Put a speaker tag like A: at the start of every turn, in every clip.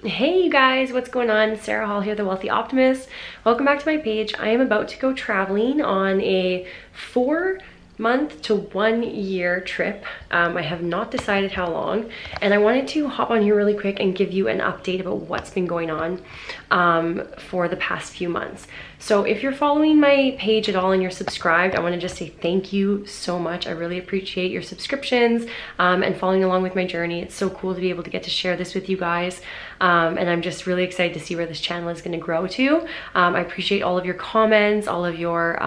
A: Hey you guys, what's going on? Sarah Hall here, the Wealthy Optimist. Welcome back to my page. I am about to go traveling on a 4-month to 1-year trip. I have not decided how long, and I wanted to hop on here really quick and give you an update about what's been going on for the past few months. So if you're following my page at all and you're subscribed, I want to just say thank you so much. I really appreciate your subscriptions and following along with my journey. It's so cool to be able to get to share this with you guys. And I'm just really excited to see where this channel is going to grow to. I appreciate all of your comments, all of your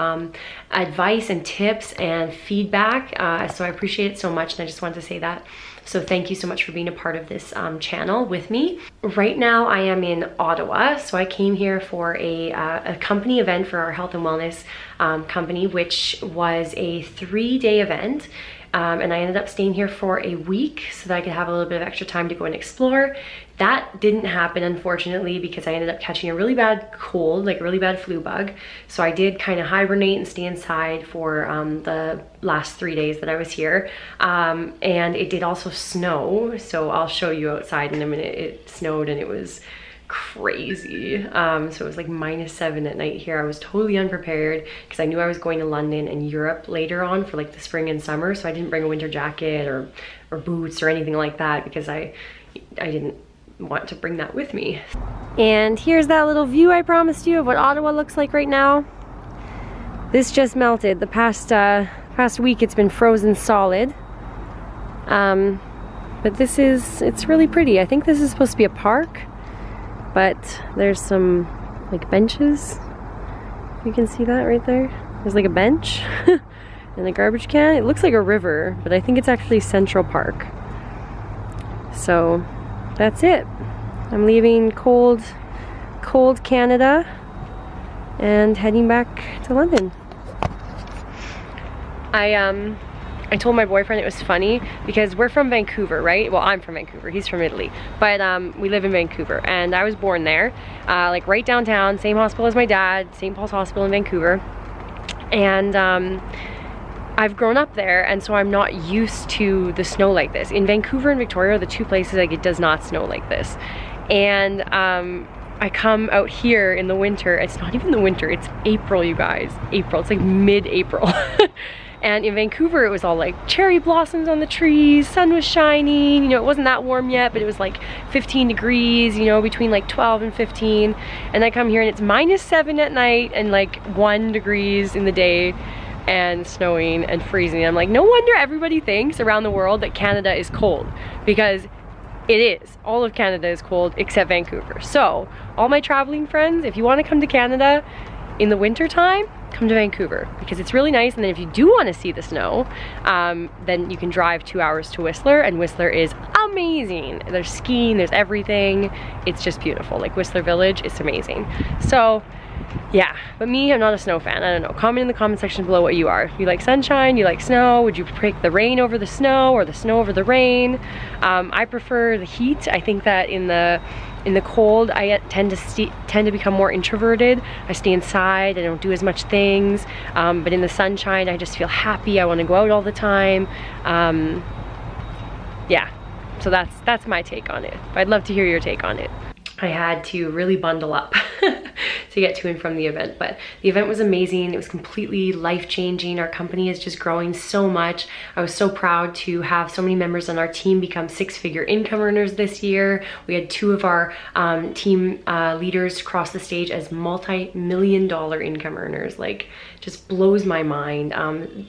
A: advice and tips and feedback. So I appreciate it so much, and I just wanted to say that. So thank you so much for being a part of this channel with me. Right now I am in Ottawa. So I came here for a company event for our health and wellness company, which was a 3-day event. And I ended up staying here for a week so that I could have a little bit of extra time to go and explore. That didn't happen, unfortunately, because I ended up catching a really bad cold, like a really bad flu bug. So I did kind of hibernate and stay inside for the last 3 days that I was here. And it did also snow. So I'll show you outside in a minute. It snowed and it was crazy. So it was like -7 at night here. I was totally unprepared because I knew I was going to London and Europe later on for like the spring and summer. So I didn't bring a winter jacket or boots or anything like that because I didn't want to bring that with me. And here's that little view I promised you of what Ottawa looks like right now. This just melted. The past week it's been frozen solid. But it's really pretty. I think this is supposed to be a park, but there's some like benches. You can see that right there. There's like a bench and a garbage can. It looks like a river, but I think it's actually Central Park. So that's it. I'm leaving cold Canada and heading back to London. I told my boyfriend it was funny because we're from Vancouver, right? Well, I'm from Vancouver, he's from Italy, but we live in Vancouver, and I was born there, like right downtown, same hospital as my dad, St. Paul's Hospital in Vancouver, and I've grown up there, and so I'm not used to the snow like this. In Vancouver and Victoria are the two places like it does not snow like this, and I come out here in the winter. It's not even the winter, it's April, you guys. April, it's like mid-April. And in Vancouver, it was all like cherry blossoms on the trees, sun was shining, you know, it wasn't that warm yet, but it was like 15 degrees, you know, between like 12 and 15. And I come here and it's -7 at night and like 1 degrees in the day and snowing and freezing. I'm like, no wonder everybody thinks around the world that Canada is cold, because it is. All of Canada is cold except Vancouver. So all my traveling friends, if you want to come to Canada in the winter time, come to Vancouver because it's really nice. And then if you do want to see the snow, then you can drive 2 hours to Whistler, and Whistler is amazing. There's skiing, there's everything. It's just beautiful. Like Whistler Village, it's amazing. So yeah, but me, I'm not a snow fan. I don't know. Comment in the comment section below what you are. You like sunshine? You like snow? Would you pick the rain over the snow or the snow over the rain? I prefer the heat. I think that in the cold, I tend to become more introverted. I stay inside, I don't do as much things. But in the sunshine, I just feel happy. I want to go out all the time. Yeah, so that's my take on it. I'd love to hear your take on it. I had to really bundle up to get to and from the event, but the event was amazing. It was completely life-changing. Our company is just growing so much. I was so proud to have so many members on our team become 6-figure income earners this year. We had 2 of our team leaders cross the stage as multi-million-dollar income earners. Like, just blows my mind.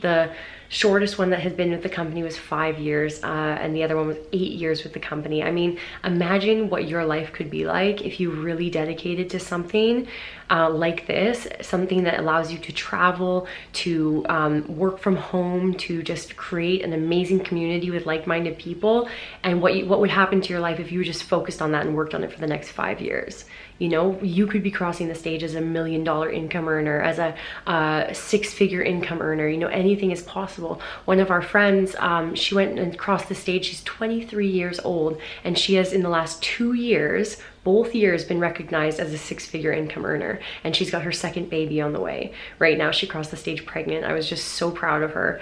A: The shortest one that has been with the company was 5 years, and the other one was 8 years with the company. I mean, imagine what your life could be like if you really dedicated to something like this, something that allows you to travel, to work from home, to just create an amazing community with like-minded people, and what would happen to your life if you just focused on that and worked on it for the next 5 years. You know, you could be crossing the stage as a $1 million income earner, as a 6-figure income earner. You know, anything is possible. One of our friends, she went and crossed the stage. She's 23 years old, and she has in the last 2 years both years been recognized as a 6-figure income earner, and she's got her second baby on the way. Right now she crossed the stage pregnant. I was just so proud of her.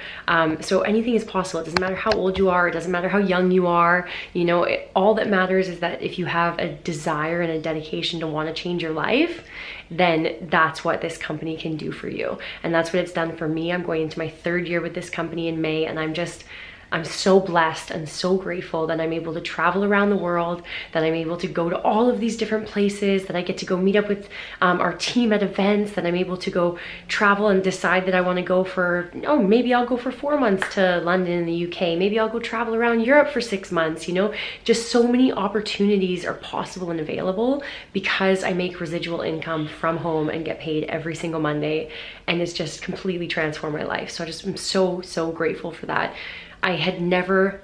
A: So anything is possible. It doesn't matter how old you are, it doesn't matter how young you are, you know, all that matters is that if you have a desire and a dedication to want to change your life, then that's what this company can do for you. And that's what it's done for me. I'm going into my 3rd year with this company in May, and I'm so blessed and so grateful that I'm able to travel around the world, that I'm able to go to all of these different places, that I get to go meet up with our team at events, that I'm able to go travel and decide that I want to go for, oh, maybe I'll go for 4 months to London in the UK. Maybe I'll go travel around Europe for 6 months, you know, just so many opportunities are possible and available because I make residual income from home and get paid every single Monday. And it's just completely transformed my life. So I just am so, so grateful for that. I had never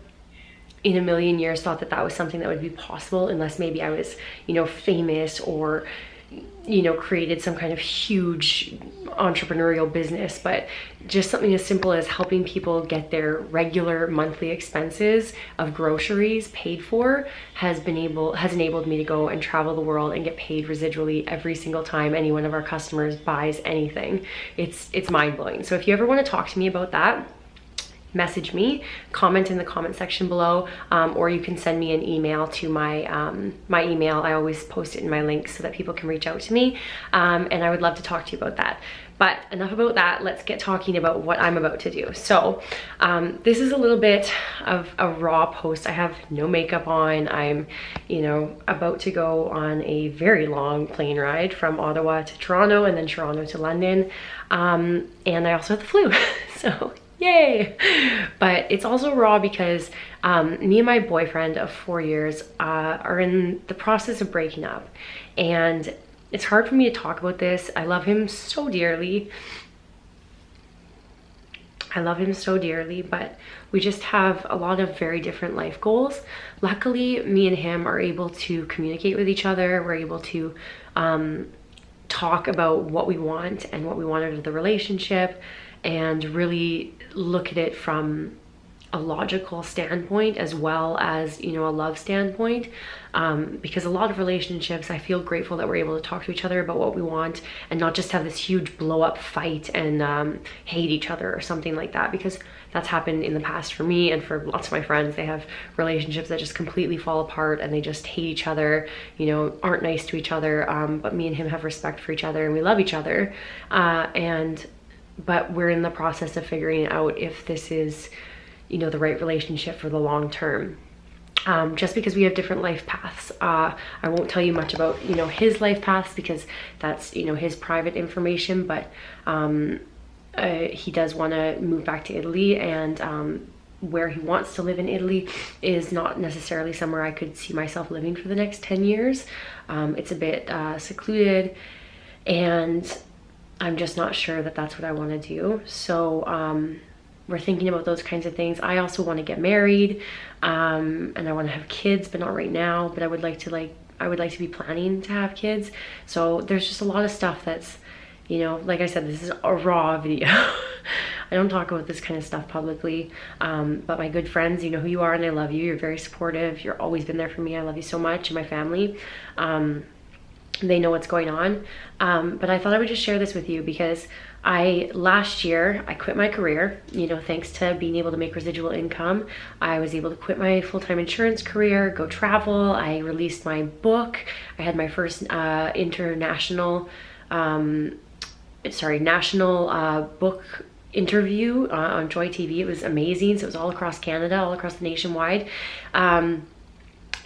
A: in a million years thought that that was something that would be possible unless maybe I was, you know, famous or, you know, created some kind of huge entrepreneurial business. But just something as simple as helping people get their regular monthly expenses of groceries paid for has enabled me to go and travel the world and get paid residually every single time any one of our customers buys anything. It's mind-blowing. So if you ever want to talk to me about that, message me, comment in the comment section below, or you can send me an email to my my email. I always post it in my links so that people can reach out to me, and I would love to talk to you about that. But enough about that, let's get talking about what I'm about to do. So this is a little bit of a raw post. I have no makeup on. I'm, you know, about to go on a very long plane ride from Ottawa to Toronto and then Toronto to London, and I also have the flu. So yay! But it's also raw because me and my boyfriend of 4 years are in the process of breaking up, and it's hard for me to talk about this. I love him so dearly. But we just have a lot of very different life goals. Luckily, me and him are able to communicate with each other. We're able to talk about what we want and what we want out of the relationship, and really look at it from a logical standpoint as well as, you know, a love standpoint, because a lot of relationships, I feel grateful that we're able to talk to each other about what we want and not just have this huge blow up fight and hate each other or something like that, because that's happened in the past for me and for lots of my friends. They have relationships that just completely fall apart and they just hate each other, you know, aren't nice to each other, but me and him have respect for each other and we love each other, but we're in the process of figuring out if this is, you know, the right relationship for the long term. Just because we have different life paths. I won't tell you much about, you know, his life paths because that's, you know, his private information, but he does want to move back to Italy, and where he wants to live in Italy is not necessarily somewhere I could see myself living for the next 10 years. It's a bit secluded, and I'm just not sure that that's what I want to do. So we're thinking about those kinds of things. I also want to get married, and I want to have kids, but not right now. But I would like to be planning to have kids. So there's just a lot of stuff that's, you know, like I said, this is a raw video. I don't talk about this kind of stuff publicly, but my good friends, you know who you are and I love you. You're very supportive. You're always been there for me. I love you so much, and my family. They know what's going on, but I thought I would just share this with you because last year I quit my career, you know, thanks to being able to make residual income. I was able to quit my full-time insurance career, go travel. I released my book. I had my first national book interview on Joy TV. It was amazing. So it was all across Canada, all across the nationwide.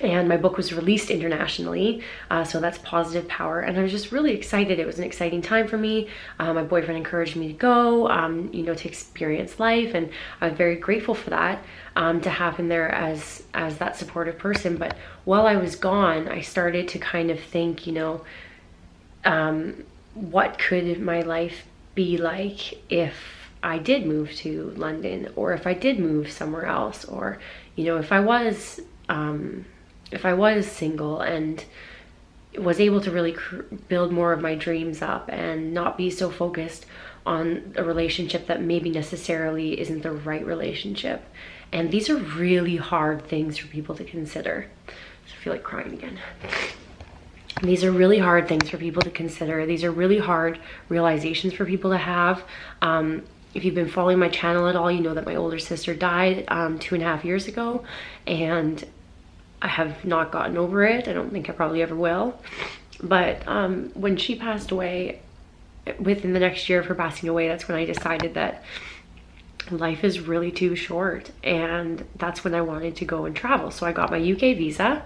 A: And my book was released internationally, so that's positive power. And I was just really excited. It was an exciting time for me. My boyfriend encouraged me to go, you know, to experience life, and I was very grateful for that, to have him there as that supportive person. But while I was gone, I started to kind of think, you know, what could my life be like if I did move to London, or if I did move somewhere else, or, you know, if I was single and was able to really build more of my dreams up and not be so focused on a relationship that maybe necessarily isn't the right relationship. And these are really hard things for people to consider. So I feel like crying again. These are really hard things for people to consider. These are really hard realizations for people to have. If you've been following my channel at all, you know that my older sister died 2.5 years ago, and I have not gotten over it. I don't think I probably ever will. But when she passed away, within the next year of her passing away, that's when I decided that life is really too short, and that's when I wanted to go and travel. So I got my UK visa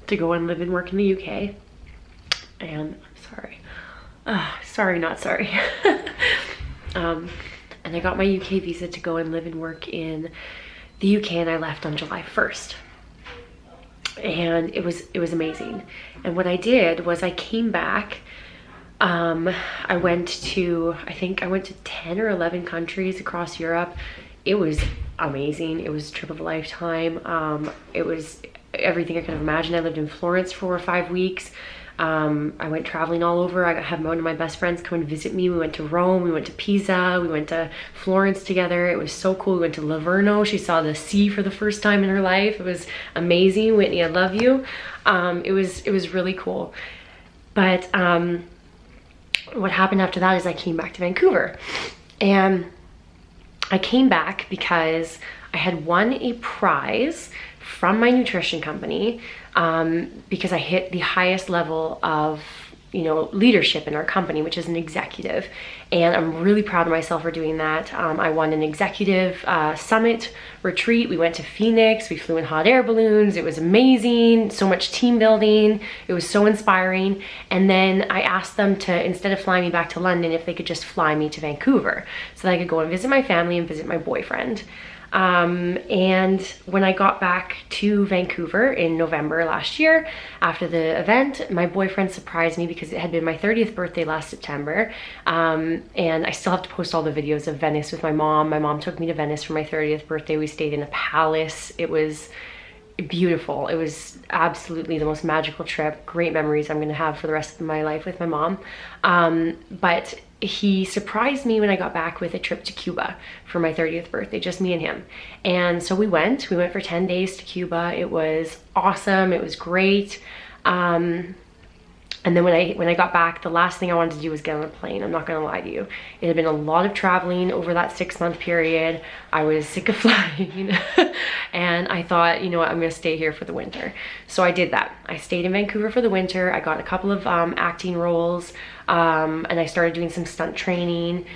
A: to go and live and work in the UK. And not sorry. And I got my UK visa to go and live and work in the UK, and I left on July 1st. And it was amazing. And what I did was I came back. I went to 10 or 11 countries across Europe. It was amazing. It was a trip of a lifetime. It was everything I could have imagined. I lived in Florence for 5 weeks. I went traveling all over. I had one of my best friends come and visit me. We went to Rome, we went to Pisa, we went to Florence together. It was so cool. We went to Livorno. She saw the sea for the first time in her life. It was amazing. Whitney, I love you. It was really cool. But what happened after that is I came back to Vancouver. And I came back because I had won a prize from my nutrition company, because I hit the highest level of, leadership in our company, which is an executive. And I'm really proud of myself for doing that. I won an executive summit retreat. We went to Phoenix. We flew in hot air balloons. It was amazing. So much team building. It was so inspiring. And then I asked them to, instead of flying me back to London, if they could just fly me to Vancouver so that I could go and visit my family and visit my boyfriend. And when I got back to Vancouver in November last year, after the event, my boyfriend surprised me because it had been my 30th birthday last September. And I still have to post all the videos of Venice with my mom. My mom took me to Venice for my 30th birthday. We stayed in a palace. It was beautiful. It was absolutely the most magical trip. Great memories I'm going to have for the rest of my life with my mom. But he surprised me when I got back with a trip to Cuba for my 30th birthday, just me and him. And so we went for 10 days to Cuba. It was awesome. It was great. And then when I got back, the last thing I wanted to do was get on a plane. I'm not gonna lie to you. It had been a lot of traveling over that 6-month period. I was sick of flying. And I thought, you know what, I'm gonna stay here for the winter. So I did that. I stayed in Vancouver for the winter. I got a couple of acting roles, and I started doing some stunt training.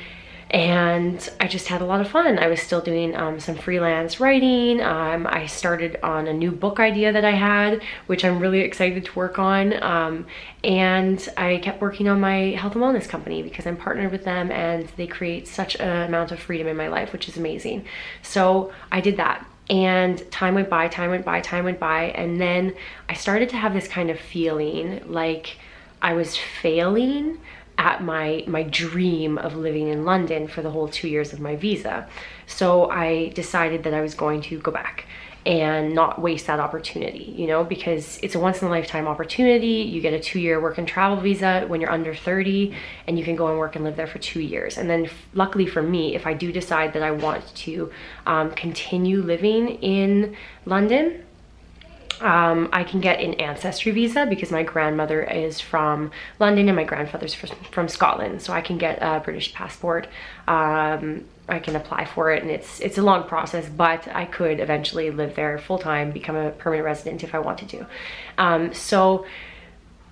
A: And I just had a lot of fun. I was still doing some freelance writing. I started on a new book idea that I had, which I'm really excited to work on. And I kept working on my health and wellness company because I'm partnered with them and they create such an amount of freedom in my life, which is amazing. So I did that. And time went by, and then I started to have this kind of feeling like I was failing at my dream of living in London for the whole 2 years of my visa. So I decided that I was going to go back and not waste that opportunity, you know, because it's a once in a lifetime opportunity. You get a 2-year work and travel visa when you're under 30 and you can go and work and live there for 2 years. And then luckily for me, if I do decide that I want to continue living in London, I can get an Ancestry Visa because my grandmother is from London and my grandfather's from Scotland. So I can get a British passport. I can apply for it, and it's a long process, but I could eventually live there full time, become a permanent resident if I wanted to. So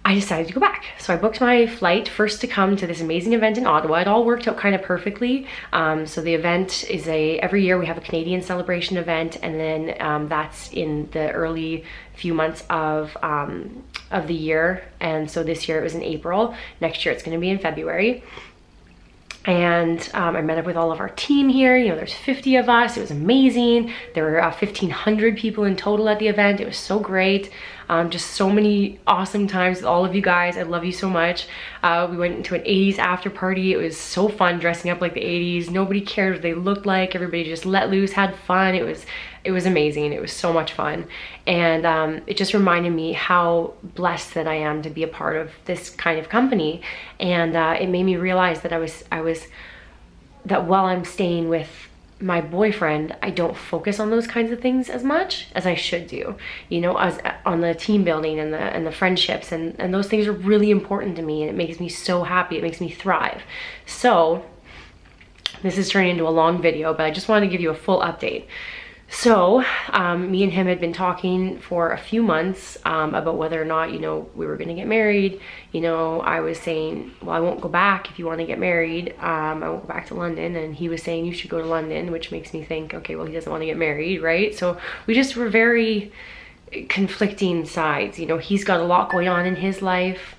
A: I decided to go back. So I booked my flight first to come to this amazing event in Ottawa. It all worked out kind of perfectly. So the event is every year we have a Canadian celebration event, and then that's in the early few months of the year. And so this year it was in April. Next year it's going to be in February. And I met up with all of our team here. You know, there's 50 of us. It was amazing. There were 1,500 people in total at the event. It was so great. Just so many awesome times with all of you guys. I love you so much. We went into an 80s after party. It was so fun dressing up like the 80s. Nobody cared what they looked like. Everybody just let loose, had fun. It was amazing. It was so much fun. And it just reminded me how blessed that I am to be a part of this kind of company. And it made me realize that that while I'm staying with my boyfriend, I don't focus on those kinds of things as much as I should do, you know, as on the team building and the friendships, and those things are really important to me, and it makes me so happy. It makes me thrive. So this is turning into a long video, but I just wanted to give you a full update. So me and him had been talking for a few months about whether or not, you know, we were going to get married. You know, I was saying, well, I won't go back if you want to get married. I won't go back to London. And he was saying, you should go to London, which makes me think, okay, well, he doesn't want to get married, right? So we just were very conflicting sides. You know, he's got a lot going on in his life.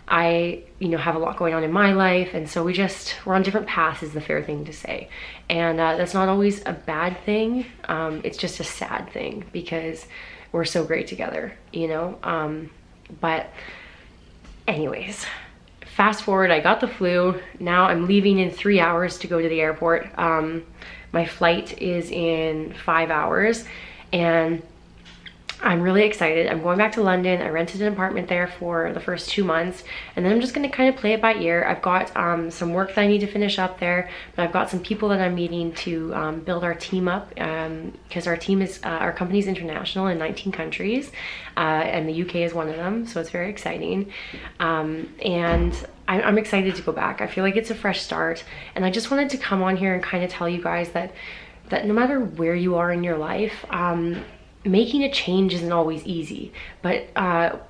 A: I, you know, have a lot going on in my life, and so we're on different paths, is the fair thing to say. And that's not always a bad thing. It's just a sad thing because we're so great together, you know. But anyways, fast forward, I got the flu. Now I'm leaving in 3 hours to go to the airport. My flight is in 5 hours, and I'm really excited. I'm going back to London. I rented an apartment there for the first 2 months, and then I'm just going to kind of play it by ear. I've got some work that I need to finish up there, but I've got some people that I'm meeting to build our team up, because our company's international in 19 countries, and the UK is one of them, so it's very exciting. And I'm excited to go back. I feel like it's a fresh start, and I just wanted to come on here and kind of tell you guys that no matter where you are in your life, making a change isn't always easy, but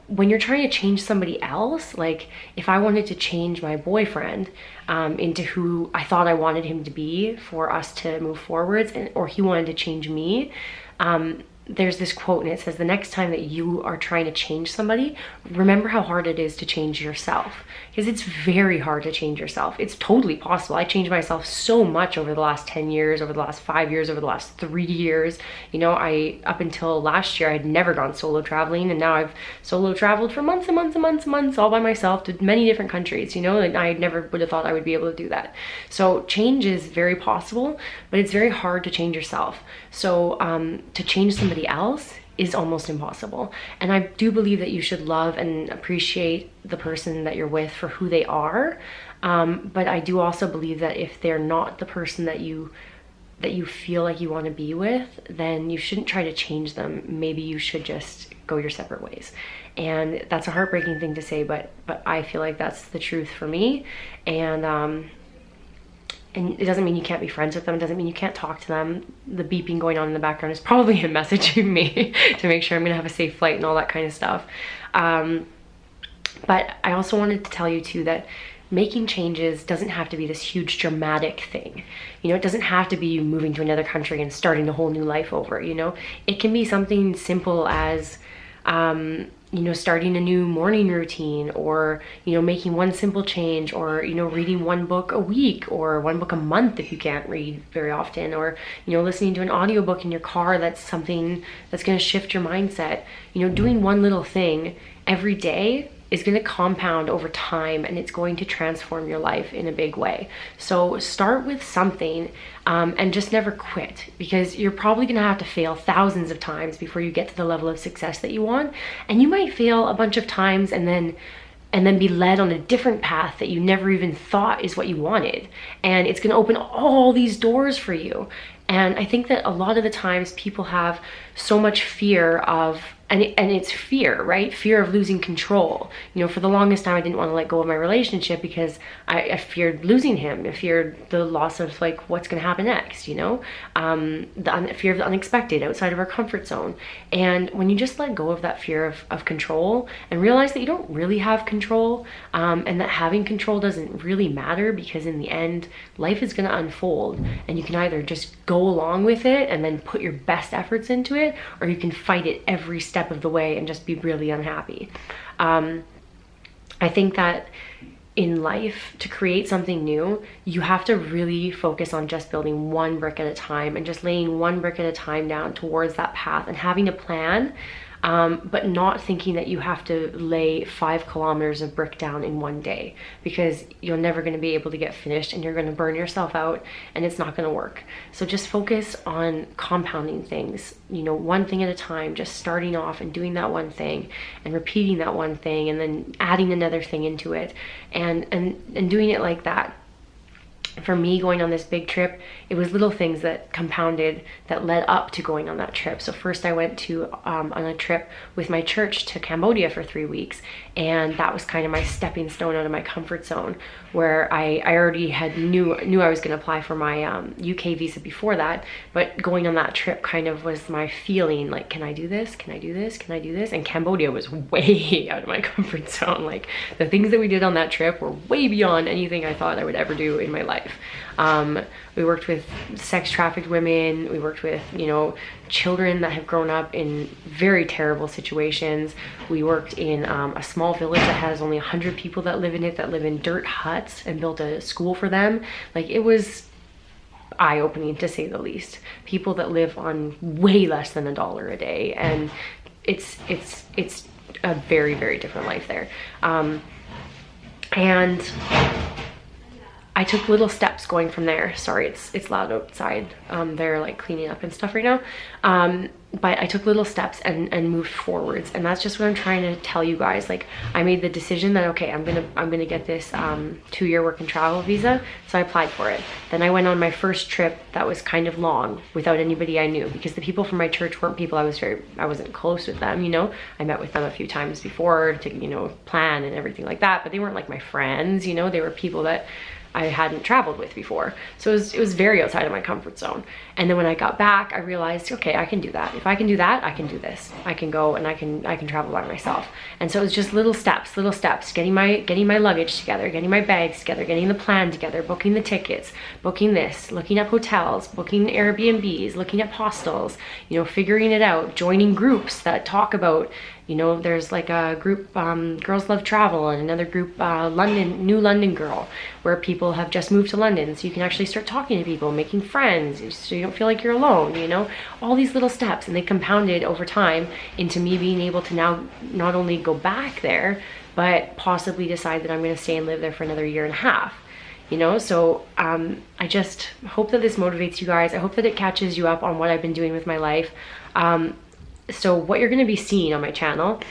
A: when you're trying to change somebody else, like if I wanted to change my boyfriend into who I thought I wanted him to be for us to move forwards, or he wanted to change me, there's this quote, and it says, the next time that you are trying to change somebody, remember how hard it is to change yourself, because it's very hard to change yourself. It's totally possible. I changed myself so much over the last 10 years, over the last 5 years, over the last 3 years. You know, up until last year, I'd never gone solo traveling, and now I've solo traveled for months and months and months and months all by myself to many different countries, you know, and I never would have thought I would be able to do that. So change is very possible, but it's very hard to change yourself. So to change somebody else is almost impossible. And I do believe that you should love and appreciate the person that you're with for who they are. But I do also believe that if they're not the person that you feel like you want to be with, then you shouldn't try to change them. Maybe you should just go your separate ways. And that's a heartbreaking thing to say, but I feel like that's the truth for me. And it doesn't mean you can't be friends with them. It doesn't mean you can't talk to them. The beeping going on in the background is probably him messaging me to make sure I'm gonna have a safe flight and all that kind of stuff. But I also wanted to tell you too that making changes doesn't have to be this huge dramatic thing. You know, it doesn't have to be you moving to another country and starting a whole new life over, you know? It can be something simple as, you know, starting a new morning routine, or, you know, making one simple change, or, you know, reading one book a week or one book a month if you can't read very often, or, you know, listening to an audiobook in your car that's something that's going to shift your mindset. You know, doing one little thing every day is going to compound over time, and it's going to transform your life in a big way. So start with something, and just never quit, because you're probably going to have to fail thousands of times before you get to the level of success that you want. And you might fail a bunch of times and then be led on a different path that you never even thought is what you wanted. And it's going to open all these doors for you. And I think that a lot of the times people have so much fear of, and it's fear, right? Fear of losing control. You know, for the longest time, I didn't want to let go of my relationship because I feared losing him. I feared the loss of, like, what's going to happen next, you know? Fear of the unexpected, outside of our comfort zone. And when you just let go of that fear of control and realize that you don't really have control, and that having control doesn't really matter, because in the end, life is going to unfold, and you can either just go along with it and then put your best efforts into it, or you can fight it every step of the way and just be really unhappy. I think that in life, to create something new, you have to really focus on just building one brick at a time, and just laying one brick at a time down towards that path, and having a plan, but not thinking that you have to lay 5 kilometers of brick down in one day, because you're never going to be able to get finished, and you're going to burn yourself out, and it's not going to work. So just focus on compounding things, you know, one thing at a time, just starting off and doing that one thing and repeating that one thing, and then adding another thing into it, and doing it like that. for me going on this big trip, it was little things that compounded that led up to going on that trip. So first I went to on a trip with my church to Cambodia for 3 weeks, and that was kind of my stepping stone out of my comfort zone, where I already had knew I was going to apply for my UK visa before that, but going on that trip kind of was my feeling like, can I do this? Can I do this? Can I do this? And Cambodia was way out of my comfort zone. Like, the things that we did on that trip were way beyond anything I thought I would ever do in my life. We worked with sex trafficked women. We worked with, you know, children that have grown up in very terrible situations. We worked in a small village that has only 100 people that live in it, that live in dirt huts, and built a school for them. Like, it was eye-opening, to say the least. People that live on way less than $1 a day, and it's a very, very different life there. And I took little steps going from there. Sorry, it's loud outside. They're like cleaning up and stuff right now. But I took little steps and moved forwards, and that's just what I'm trying to tell you guys. Like, I made the decision that, okay, I'm gonna get this 2-year work and travel visa, so I applied for it. Then I went on my first trip that was kind of long without anybody I knew, because the people from my church weren't people I wasn't close with them, you know. I met with them a few times before to, you know, plan and everything like that, but they weren't like my friends, you know. They were people that I hadn't traveled with before. So it was very outside of my comfort zone. And then when I got back, I realized, okay, I can do that. If I can do that, I can do this. I can go and I can travel by myself. And so it was just little steps, getting my luggage together, getting my bags together, getting the plan together, booking the tickets, booking this, looking up hotels, booking Airbnbs, looking up hostels, you know, figuring it out, joining groups that talk about, you know, there's like a group, Girls Love Travel, and another group, New London Girl, where people have just moved to London. So you can actually start talking to people, making friends, so you don't feel like you're alone, you know, all these little steps. And they compounded over time into me being able to now not only go back there, but possibly decide that I'm going to stay and live there for another 1.5 years. You know, so I just hope that this motivates you guys. I hope that it catches you up on what I've been doing with my life. So what you're going to be seeing on my channel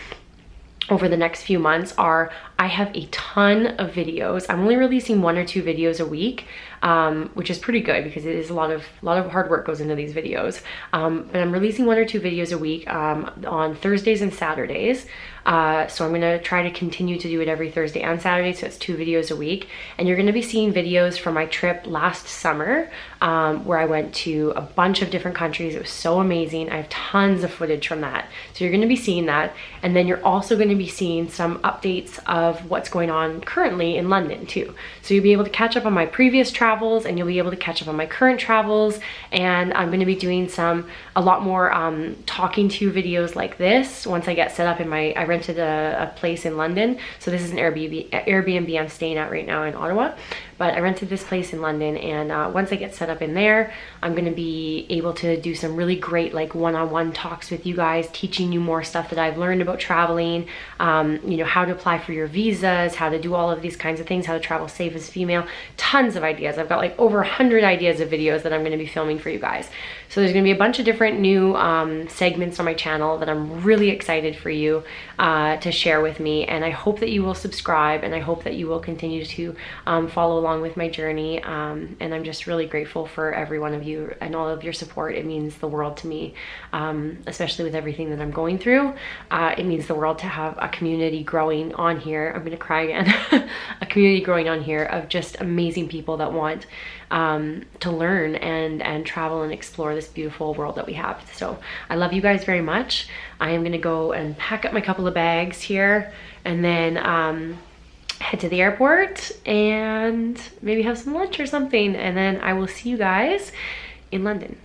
A: over the next few months are, I have a ton of videos. I'm only releasing 1 or 2 videos a week, which is pretty good because it is a lot of hard work goes into these videos. But I'm releasing 1 or 2 videos a week on Thursdays and Saturdays. So I'm gonna try to continue to do it every Thursday and Saturday, so it's 2 videos a week. And you're gonna be seeing videos from my trip last summer, where I went to a bunch of different countries. It was so amazing. I have tons of footage from that. So you're gonna be seeing that. And then you're also gonna be seeing some updates of what's going on currently in London too. So you'll be able to catch up on my previous travels, and you'll be able to catch up on my current travels. And I'm gonna be doing a lot more talking to videos like this once I get set up in I rented a place in London. So this is an Airbnb I'm staying at right now in Ottawa, but I rented this place in London, and once I get set up in there, I'm gonna be able to do some really great like one-on-one talks with you guys, teaching you more stuff that I've learned about traveling, you know, how to apply for your visas, how to do all of these kinds of things, how to travel safe as female, tons of ideas. I've got like over 100 ideas of videos that I'm gonna be filming for you guys. So there's gonna be a bunch of different new segments on my channel that I'm really excited for you to share with me, and I hope that you will subscribe, and I hope that you will continue to follow along with my journey, and I'm just really grateful for every one of you and all of your support. It means the world to me, especially with everything that I'm going through. It means the world to have a community growing on here. I'm gonna cry again. A community growing on here of just amazing people that want to learn and travel and explore this beautiful world that we have. So I love you guys very much. I am gonna go and pack up my couple of bags here, and then head to the airport and maybe have some lunch or something, and then I will see you guys in London.